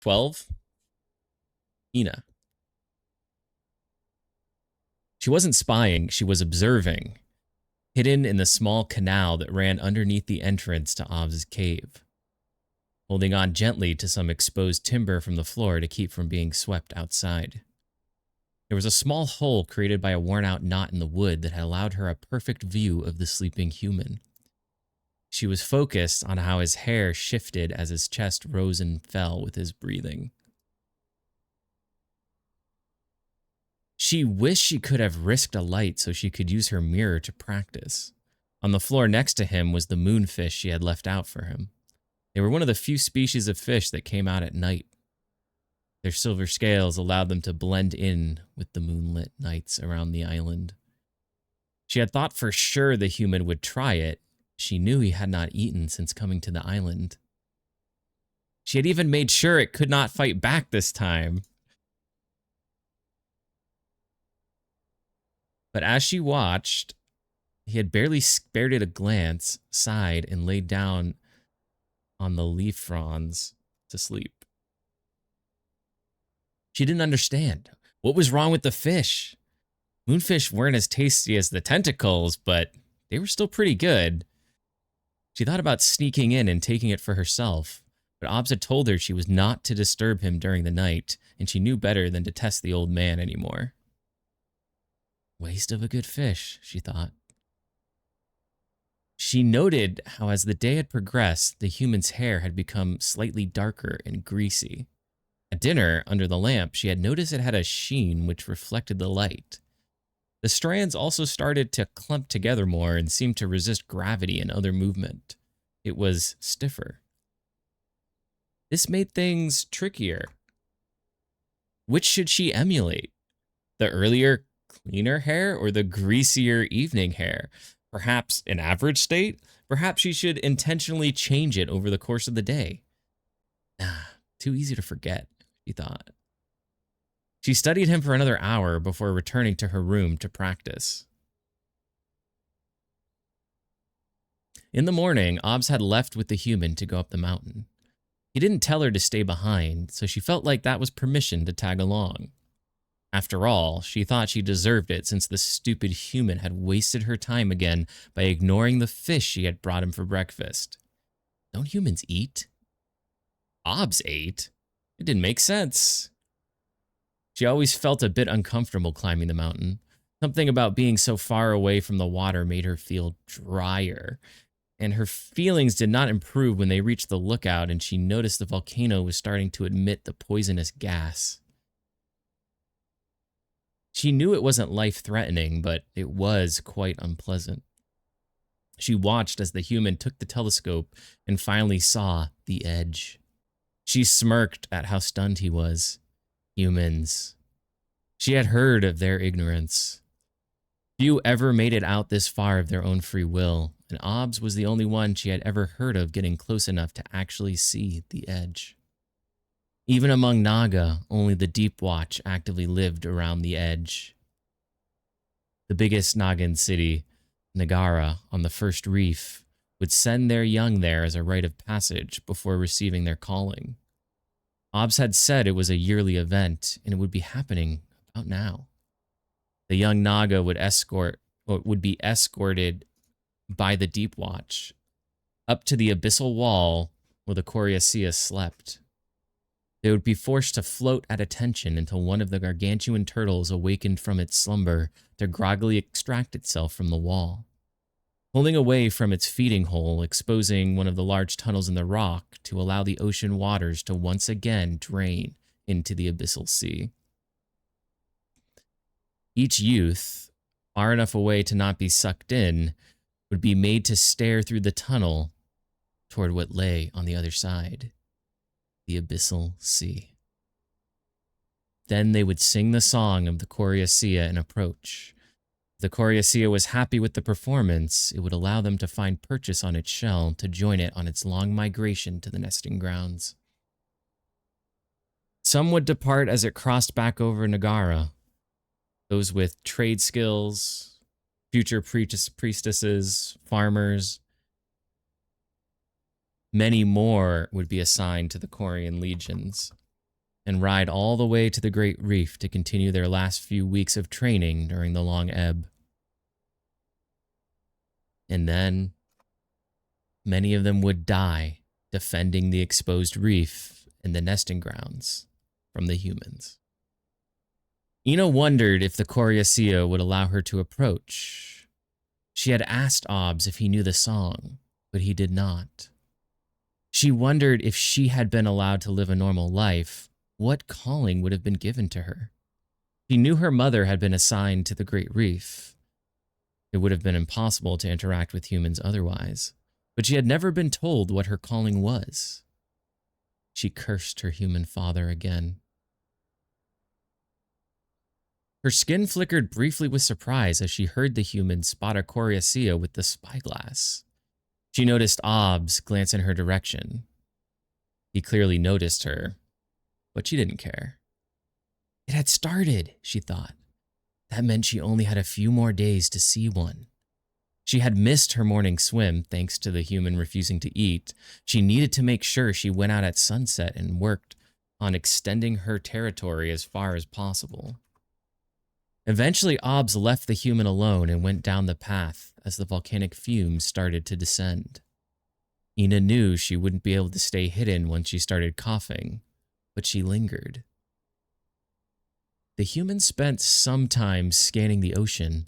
12. Ina. She wasn't spying, she was observing, hidden in the small canal that ran underneath the entrance to Ob's cave, holding on gently to some exposed timber from the floor to keep from being swept outside. There was a small hole created by a worn-out knot in the wood that had allowed her a perfect view of the sleeping human. She was focused on how his hair shifted as his chest rose and fell with his breathing. She wished she could have risked a light so she could use her mirror to practice. On the floor next to him was the moonfish she had left out for him. They were one of the few species of fish that came out at night. Their silver scales allowed them to blend in with the moonlit nights around the island. She had thought for sure the human would try it. She knew he had not eaten since coming to the island. She had even made sure it could not fight back this time. But as she watched, he had barely spared it a glance, sighed, and laid down on the leaf fronds to sleep. She didn't understand. What was wrong with the fish? Moonfish weren't as tasty as the tentacles, but they were still pretty good. She thought about sneaking in and taking it for herself, but Obs had told her she was not to disturb him during the night, and she knew better than to test the old man anymore. Waste of a good fish, she thought. She noted how as the day had progressed, the human's hair had become slightly darker and greasy. At dinner, under the lamp, she had noticed it had a sheen which reflected the light. The strands also started to clump together more and seemed to resist gravity and other movement. It was stiffer. This made things trickier. Which should she emulate? The earlier, cleaner hair or the greasier evening hair? Perhaps an average state? Perhaps she should intentionally change it over the course of the day. Too easy to forget, she thought. She studied him for another hour before returning to her room to practice. In the morning, Obs had left with the human to go up the mountain. He didn't tell her to stay behind, so she felt like that was permission to tag along. After all, she thought she deserved it since the stupid human had wasted her time again by ignoring the fish she had brought him for breakfast. Don't humans eat? Obs ate. It didn't make sense. She always felt a bit uncomfortable climbing the mountain. Something about being so far away from the water made her feel drier. And her feelings did not improve when they reached the lookout and she noticed the volcano was starting to emit the poisonous gas. She knew it wasn't life-threatening, but it was quite unpleasant. She watched as the human took the telescope and finally saw the edge. She smirked at how stunned he was. Humans. She had heard of their ignorance. Few ever made it out this far of their own free will, and Obs was the only one she had ever heard of getting close enough to actually see the edge. Even among Naga, only the Deep Watch actively lived around the edge. The biggest Nagan city, Nagara, on the first reef, would send their young there as a rite of passage before receiving their calling. Obs had said it was a yearly event, and it would be happening about now. The young Naga would be escorted by the Deep Watch up to the abyssal wall where the Coriacea slept. They would be forced to float at attention until one of the gargantuan turtles awakened from its slumber to groggily extract itself from the wall. Pulling away from its feeding hole, exposing one of the large tunnels in the rock to allow the ocean waters to once again drain into the abyssal sea. Each youth, far enough away to not be sucked in, would be made to stare through the tunnel toward what lay on the other side, the abyssal sea. Then they would sing the song of the Coriacea and approach. If the Coriacea was happy with the performance, it would allow them to find purchase on its shell to join it on its long migration to the nesting grounds. Some would depart as it crossed back over Nagara, those with trade skills, future priestesses, farmers. Many more would be assigned to the Corian legions. and ride all the way to the Great Reef to continue their last few weeks of training during the long ebb. And then many of them would die defending the exposed reef and the nesting grounds from the humans. Ina wondered if the Coriacea would allow her to approach. She had asked Obbs if he knew the song, but he did not. She wondered if she had been allowed to live a normal life, what calling would have been given to her. She knew her mother had been assigned to the Great Reef. It would have been impossible to interact with humans otherwise, but she had never been told what her calling was. She cursed her human father again. Her skin flickered briefly with surprise as she heard the human spot a Coriacea with the spyglass. She noticed Obbs glance in her direction. He clearly noticed her, but she didn't care. It had started, she thought. That meant she only had a few more days to see one. She had missed her morning swim thanks to the human refusing to eat. She needed to make sure she went out at sunset and worked on extending her territory as far as possible. Eventually, Obbs left the human alone and went down the path as the volcanic fumes started to descend. Ina knew she wouldn't be able to stay hidden once she started coughing, but she lingered. The human spent some time scanning the ocean,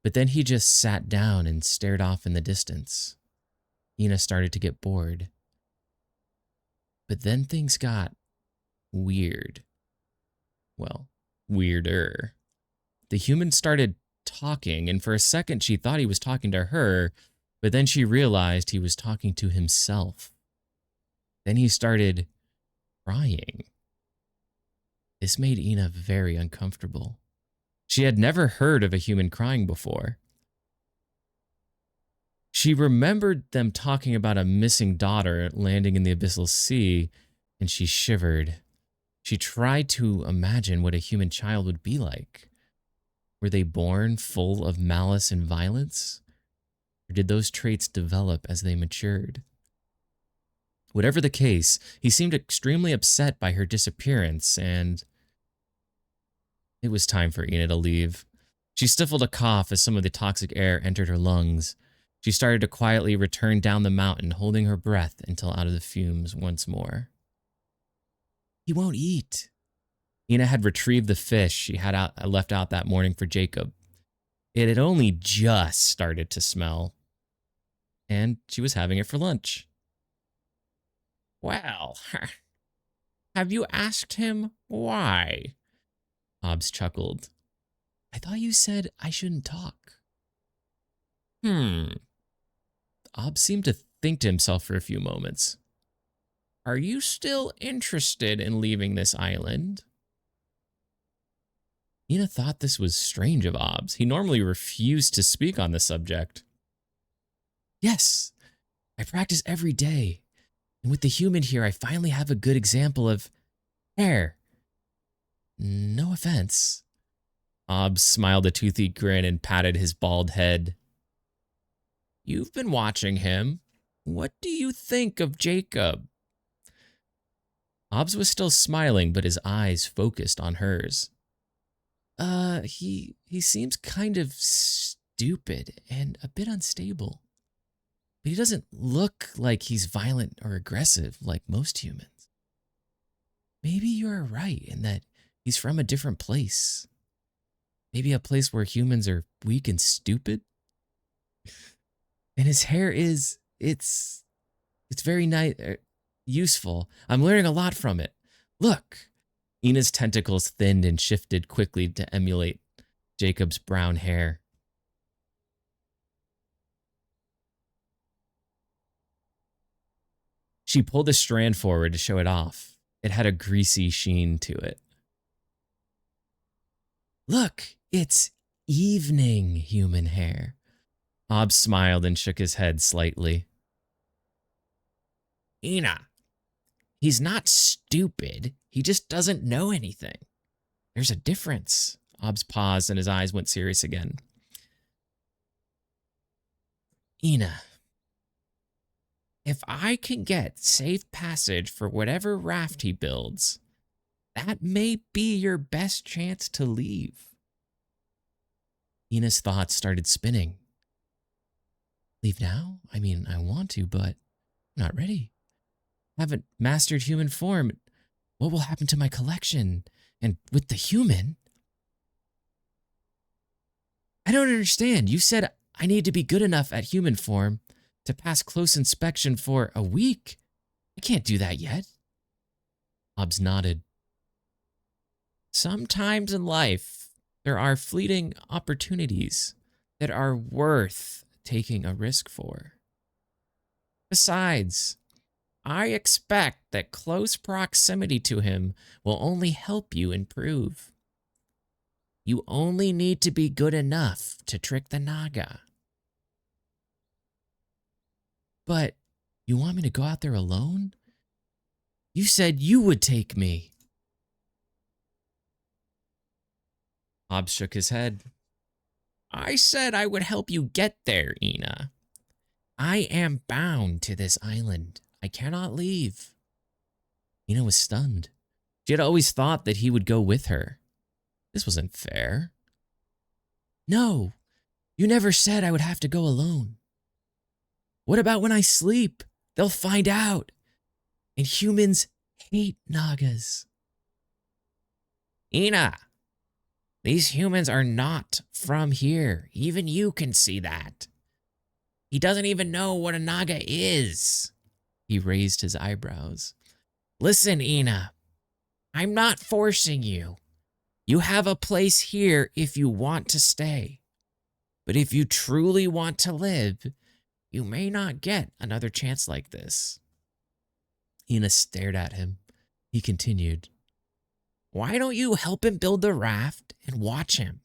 but then he just sat down and stared off in the distance. Ina started to get bored. But then things got weird. Well, weirder. The human started talking, and for a second she thought he was talking to her, but then she realized he was talking to himself. Then he started crying. This made Ina very uncomfortable. She had never heard of a human crying before. She remembered them talking about a missing daughter landing in the abyssal sea, and she shivered. She tried to imagine what a human child would be like. Were they born full of malice and violence? Or did those traits develop as they matured? Whatever the case, he seemed extremely upset by her disappearance, and it was time for Ina to leave. She stifled a cough as some of the toxic air entered her lungs. She started to quietly return down the mountain, holding her breath until out of the fumes once more. He won't eat. Ina had retrieved the fish she had left out that morning for Jacob. It had only just started to smell, and she was having it for lunch. Well, have you asked him why? Obbs chuckled. I thought you said I shouldn't talk. Obbs seemed to think to himself for a few moments. Are you still interested in leaving this island? Ina thought this was strange of Obbs. He normally refused to speak on the subject. Yes, I practice every day. And with the human here, I finally have a good example of hair. No offense. Obbs smiled a toothy grin and patted his bald head. You've been watching him. What do you think of Jacob? Obbs was still smiling, but his eyes focused on hers. He seems kind of stupid and a bit unstable. But he doesn't look like he's violent or aggressive like most humans. Maybe you're right in that he's from a different place. Maybe a place where humans are weak and stupid. And his hair it's very nice, useful. I'm learning a lot from it. Look. Ina's tentacles thinned and shifted quickly to emulate Jacob's brown hair. She pulled a strand forward to show it off. It had a greasy sheen to it. Look, it's evening human hair. Obbs smiled and shook his head slightly. Ina, he's not stupid. He just doesn't know anything. There's a difference. Obbs paused and his eyes went serious again. Ina, if I can get safe passage for whatever raft he builds, that may be your best chance to leave. Ina's thoughts started spinning. Leave now? I mean, I want to, but I'm not ready. I haven't mastered human form. What will happen to my collection? And with the human? I don't understand. You said I need to be good enough at human form to pass close inspection for a week. I can't do that yet. Hobbs nodded. Sometimes in life, there are fleeting opportunities that are worth taking a risk for. Besides, I expect that close proximity to him will only help you improve. You only need to be good enough to trick the Naga. But you want me to go out there alone? You said you would take me. Hobbs shook his head. I said I would help you get there, Ina. I am bound to this island. I cannot leave. Ina was stunned. She had always thought that he would go with her. This wasn't fair. No, you never said I would have to go alone. What about when I sleep? They'll find out. And humans hate Nagas. Ina, these humans are not from here. Even you can see that. He doesn't even know what a Naga is. He raised his eyebrows. Listen, Ina, I'm not forcing you. You have a place here if you want to stay. But if you truly want to live, you may not get another chance like this. Ina stared at him. He continued. Why don't you help him build the raft and watch him?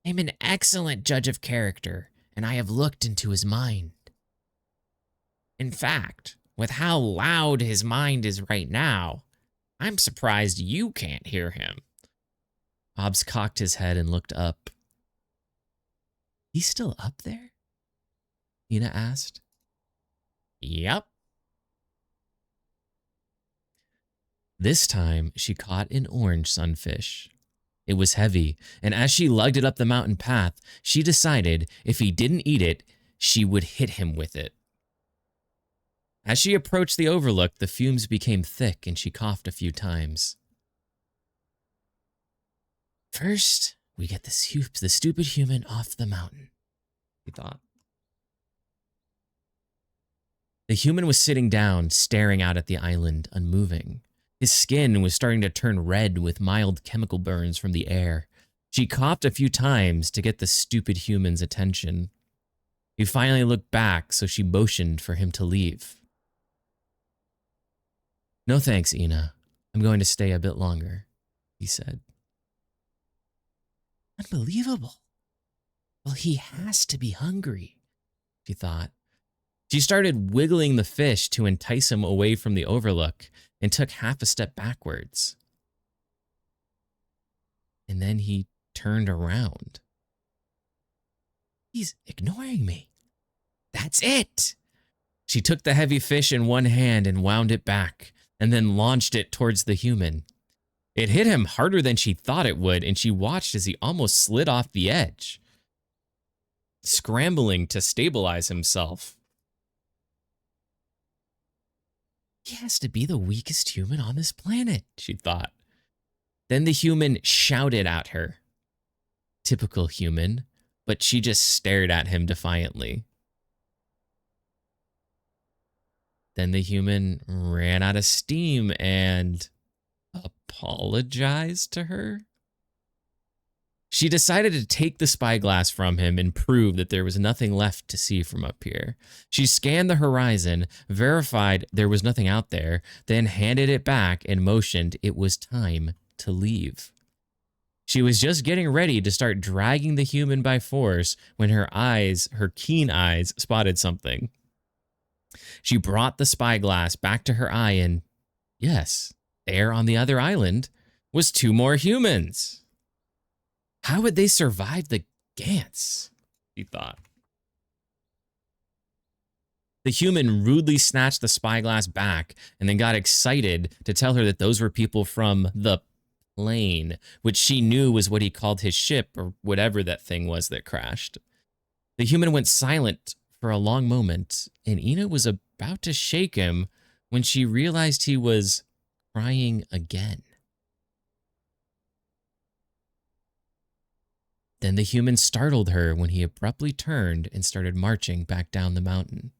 I'm an excellent judge of character, and I have looked into his mind. In fact, with how loud his mind is right now, I'm surprised you can't hear him. Hobbs cocked his head and looked up. He's still up there? Ina asked. Yep. This time, she caught an orange sunfish. It was heavy, and as she lugged it up the mountain path, she decided if he didn't eat it, she would hit him with it. As she approached the overlook, the fumes became thick and she coughed a few times. First, we get the stupid human off the mountain, he thought. The human was sitting down, staring out at the island, unmoving. His skin was starting to turn red with mild chemical burns from the air. She coughed a few times to get the stupid human's attention. He finally looked back, so she motioned for him to leave. No thanks, Ina. I'm going to stay a bit longer, he said. Unbelievable. Well, he has to be hungry, she thought. She started wiggling the fish to entice him away from the overlook and took half a step backwards. And then he turned around. He's ignoring me. That's it. She took the heavy fish in one hand and wound it back, and then launched it towards the human. It hit him harder than she thought it would, and she watched as he almost slid off the edge, scrambling to stabilize himself. He has to be the weakest human on this planet, she thought. Then the human shouted at her. Typical human, but she just stared at him defiantly. Then the human ran out of steam and apologized to her. She decided to take the spyglass from him and prove that there was nothing left to see from up here. She scanned the horizon, verified there was nothing out there, then handed it back and motioned it was time to leave. She was just getting ready to start dragging the human by force when her keen eyes, spotted something. She brought the spyglass back to her eye and, yes, there on the other island was 2 more humans. How would they survive the Gants? She thought. The human rudely snatched the spyglass back and then got excited to tell her that those were people from the plane, which she knew was what he called his ship or whatever that thing was that crashed. The human went silent for a long moment, and Ina was about to shake him when she realized he was crying again. Then the human startled her when he abruptly turned and started marching back down the mountain,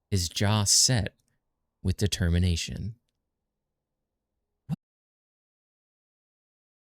his jaw set with determination.